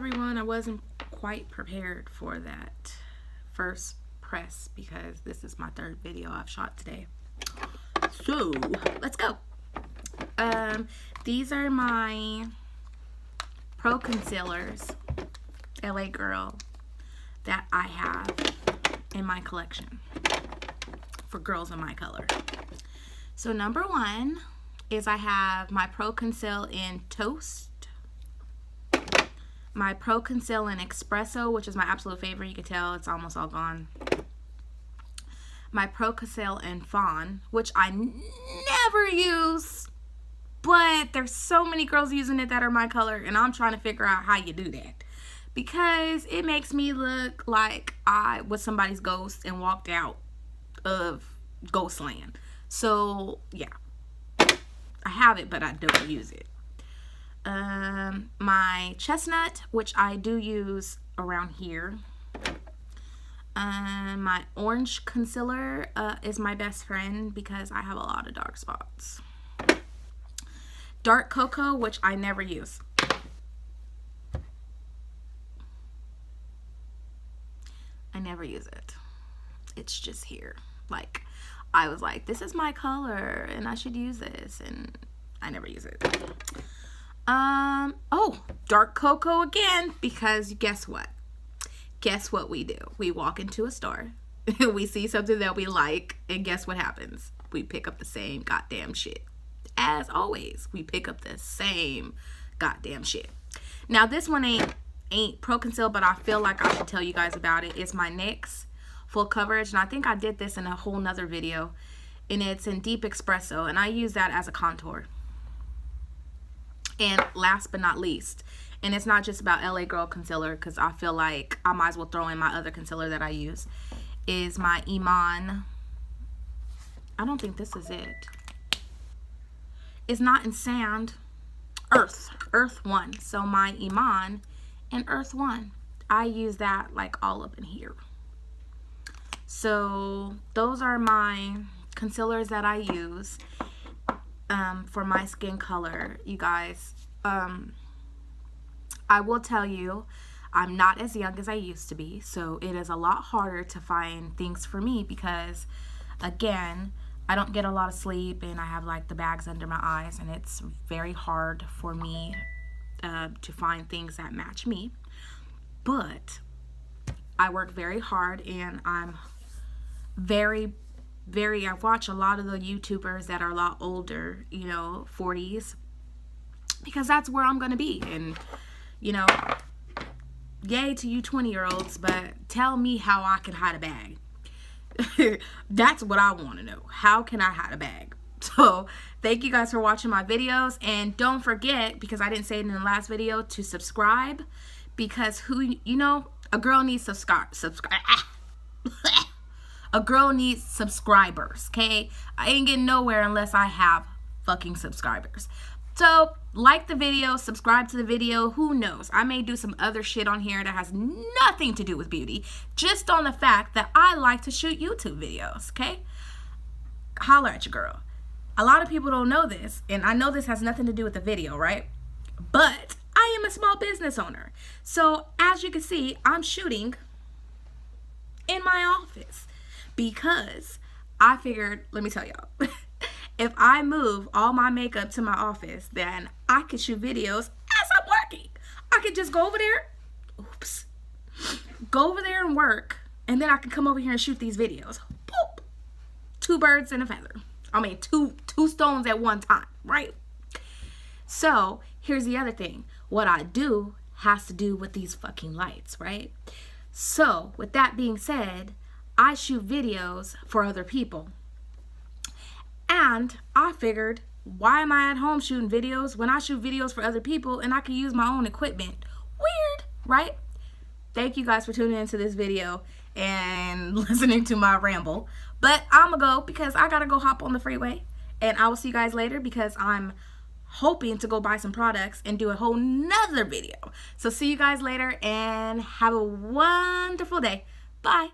everyone. I wasn't quite prepared for that first press because this is my third video I've shot today. So let's go. These are my Pro Concealers, LA Girl, that I have in my collection for girls in my color. So number one is I have my Pro Conceal in Toast, my Pro Conceal in Espresso, which is my absolute favorite. You can tell it's almost all gone. My Pro Conceal in Fawn, which I never use, but there's so many girls using it that are my color, and I'm trying to figure out how you do that, because it makes me look like I was somebody's ghost and walked out of Ghostland. So yeah, I have it, but I don't use it. My Chestnut, which I do use around here. My Orange Concealer is my best friend because I have a lot of dark spots. Dark Cocoa, which I never use. I never use it. It's just here. Like, I was like, this is my color and I should use this, and I never use it. Oh, Dark Cocoa again, because guess what? Guess what we do? We walk into a store, we see something that we like, and guess what happens? We pick up the same goddamn shit. As always, we pick up the same goddamn shit. Now, this one ain't Pro Conceal, but I feel like I should tell you guys about it. It's my NYX Full Coverage, and I think I did this in a whole nother video, and it's in Deep Espresso, and I use that as a contour. And last but not least, and it's not just about LA Girl concealer, because I feel like I might as well throw in my other concealer that I use, is my Iman. I don't think this is it. It's not in sand. Earth 1. So my Iman and Earth 1. I use that like all up in here. So those are my concealers that I use for my skin color, you guys. I will tell you, I'm not as young as I used to be, so it is a lot harder to find things for me because, again, I don't get a lot of sleep and I have like the bags under my eyes, and it's very hard for me to find things that match me. But I work very hard, and I'm I watch a lot of the YouTubers that are a lot older, you know, 40s, because that's where I'm gonna be. And you know, yay to you 20-year-olds, but tell me how I can hide a bag. That's what I want to know. How can I hide a bag? So thank you guys for watching my videos, and don't forget, because I didn't say it in the last video, to subscribe, because a girl needs a girl needs subscribers, okay? I ain't getting nowhere unless I have fucking subscribers. So like the video, subscribe to the video. Who knows, I may do some other shit on here that has nothing to do with beauty, just on the fact that I like to shoot YouTube videos, okay? Holler at your girl. A lot of people don't know this, and I know this has nothing to do with the video, right? But I am a small business owner. So as you can see, I'm shooting in my office because I figured, let me tell y'all, if I move all my makeup to my office, then I could shoot videos as I'm working. I could just go over there, go over there and work, and then I can come over here and shoot these videos. Boop. 2 birds and a feather. I mean, two stones at one time, right? So here's the other thing. What I do has to do with these fucking lights, right? So with that being said, I shoot videos for other people. And I figured, why am I at home shooting videos when I shoot videos for other people and I can use my own equipment? Weird, right? Thank you guys for tuning into this video and listening to my ramble. But I'm gonna go because I gotta go hop on the freeway. And I will see you guys later because I'm hoping to go buy some products and do a whole nother video. So see you guys later and have a wonderful day. Bye.